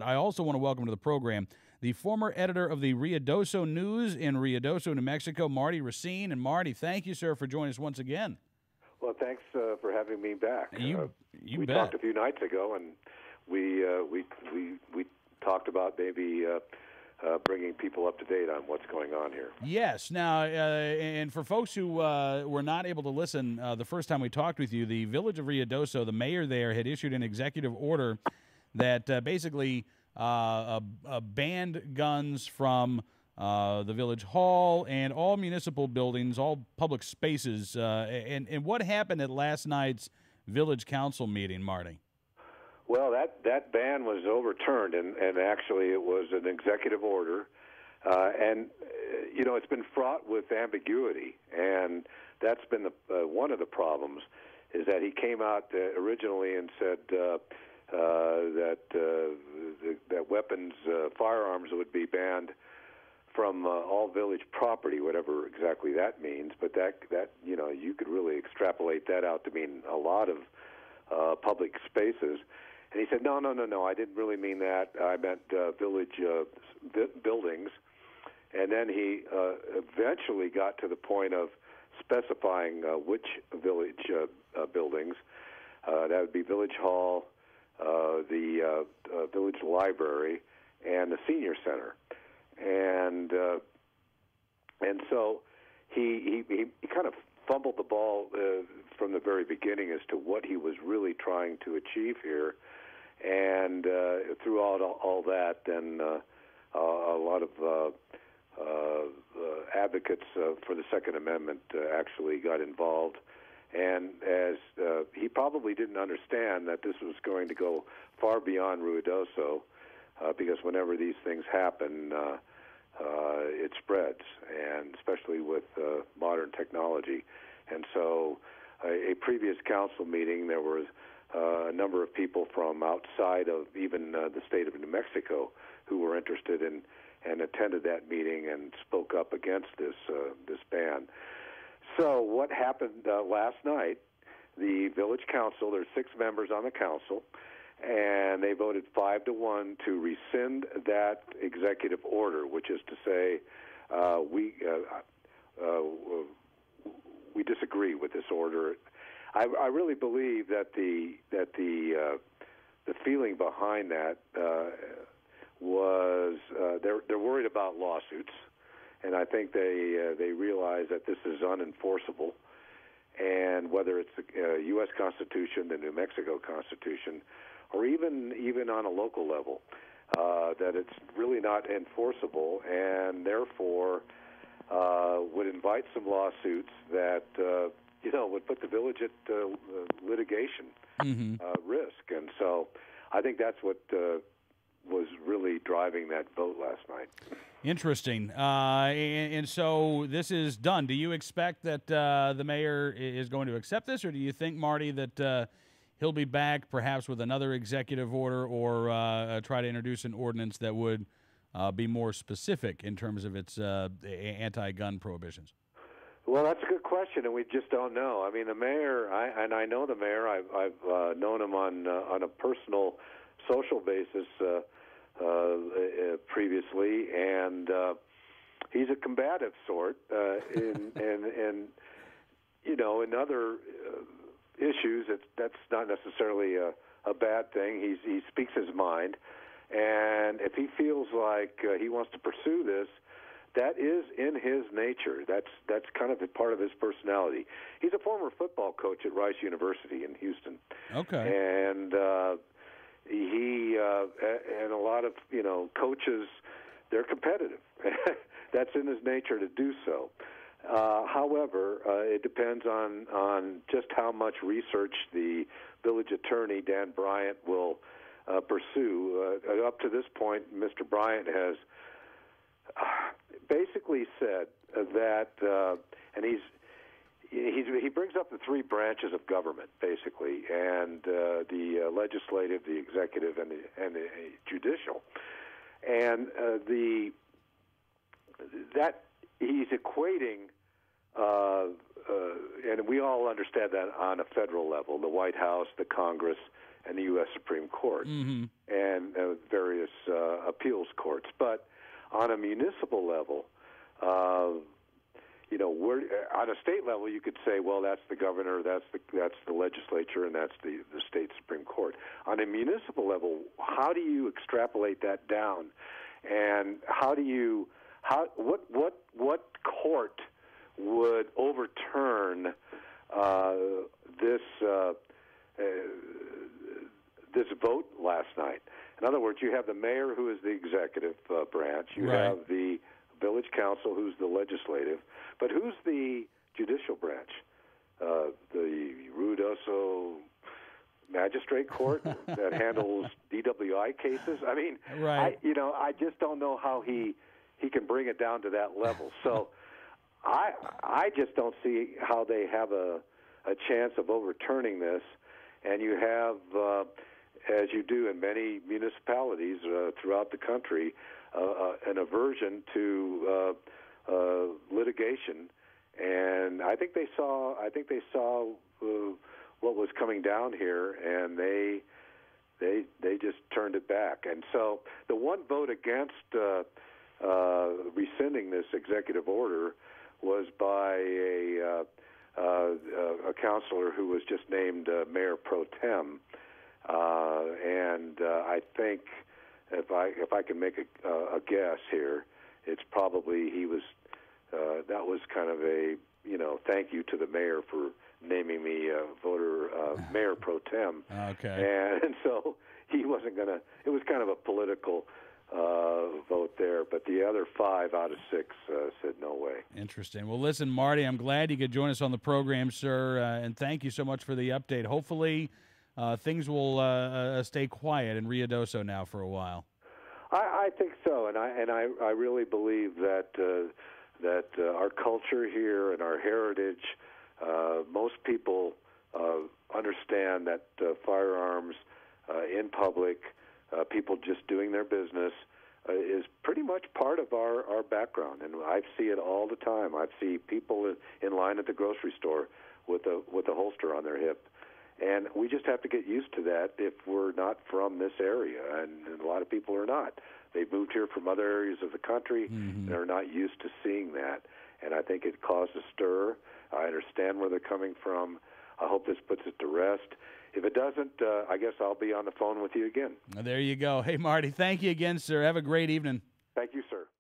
I also want to welcome to the program the former editor of the Ruidoso News in Ruidoso, New Mexico, Marty Rescinds. And Marty, thank you, sir, for joining us once again. Well, thanks for having me back. You we bet. talked a few nights ago, and we talked about maybe bringing people up to date on what's going on here. Yes. Now, and for folks who were not able to listen the first time we talked with you, the village of Ruidoso, the mayor there had issued an executive order that basically banned guns from the village hall and all municipal buildings, all public spaces. And what happened at last night's village council meeting, Marty? Well, that ban was overturned, and actually it was an executive order. It's been fraught with ambiguity, and that's been one of the problems, is that he came out originally and said that weapons, firearms would be banned from all village property, whatever exactly that means. But that you could really extrapolate that out to mean a lot of public spaces. And he said, no, I didn't really mean that. I meant village buildings. And then he eventually got to the point of specifying which village buildings. That would be Village Hall, the village library, and the senior center. And so he kind of fumbled the ball from the very beginning as to what he was really trying to achieve here. And throughout all that, then a lot of advocates for the Second Amendment actually got involved. And as he probably didn't understand that this was going to go far beyond Ruidoso, because whenever these things happen, it spreads, and especially with modern technology. And so a previous council meeting, there was a number of people from outside of even the state of New Mexico who were interested in and attended that meeting and spoke up against this ban. So what happened last night, the village council, there's 6 members on the council, and they voted 5-1 to rescind that executive order, which is to say we disagree with this order. I really believe that the feeling behind that was they're worried about lawsuits, and I think they realize that this is unenforceable, and whether it's the U.S. Constitution, the New Mexico Constitution, or even on a local level, that it's really not enforceable, and therefore would invite some lawsuits that would put the village at litigation risk. And so I think that's what was really driving that vote last night. Interesting. And so this is done. Do you expect that the mayor is going to accept this, or do you think, Marty, that he'll be back perhaps with another executive order or try to introduce an ordinance that would be more specific in terms of its anti-gun prohibitions? Well, that's a good question, and we just don't know. I mean, the mayor, I know the mayor. I've known him on a personal, social basis previously, and he's a combative sort. In other issues, that's not necessarily a bad thing. He speaks his mind, and if he feels like he wants to pursue this, that is in his nature. That's kind of a part of his personality. He's a former football coach at Rice University in Houston. Okay. And he and a lot of coaches, they're competitive. That's in his nature to do so. However, it depends on just how much research the village attorney, Dan Bryant, will pursue. Up to this point, Mr. Bryant has basically said that, and he brings up the 3 branches of government, basically, and the legislative, the executive, and the judicial, and that he's equating, and we all understand that on a federal level, the White House, the Congress, and the U.S. Supreme Court, and various appeals courts. But on a municipal level, on a state level, you could say, well, that's the governor, that's the legislature, and that's the state Supreme Court. On a municipal level, how do you extrapolate that down, and what court would overturn this vote last night? In other words, you have the mayor, who is the executive branch. You Right. have the village council, who's the legislative. But who's the judicial branch? The Ruidoso magistrate court that handles DWI cases? I mean, Right. I just don't know how he can bring it down to that level. So I just don't see how they have a chance of overturning this. And you have, as you do in many municipalities throughout the country, an aversion to litigation, and I think they saw what was coming down here, and they just turned it back. And so the one vote against rescinding this executive order was by a counselor who was just named Mayor Pro Tem, and I think, if I can make a guess here, it's probably he was. That was kind of a thank you to the mayor for naming me Mayor Pro Tem. Okay. And so he wasn't gonna. It was kind of a political vote there, but the other 5 out of 6 said no way. Interesting. Well, listen, Marty, I'm glad you could join us on the program, sir, and thank you so much for the update. Hopefully, things will stay quiet in Ruidoso now for a while. I think so, and I really believe that our culture here and our heritage, most people understand that firearms in public, people just doing their business, is pretty much part of our background, and I see it all the time. I see people in line at the grocery store with a holster on their hip. And we just have to get used to that if we're not from this area, and a lot of people are not. They've moved here from other areas of the country, and are not used to seeing that. And I think it caused a stir. I understand where they're coming from. I hope this puts it to rest. If it doesn't, I guess I'll be on the phone with you again. There you go. Hey, Marty, thank you again, sir. Have a great evening. Thank you, sir.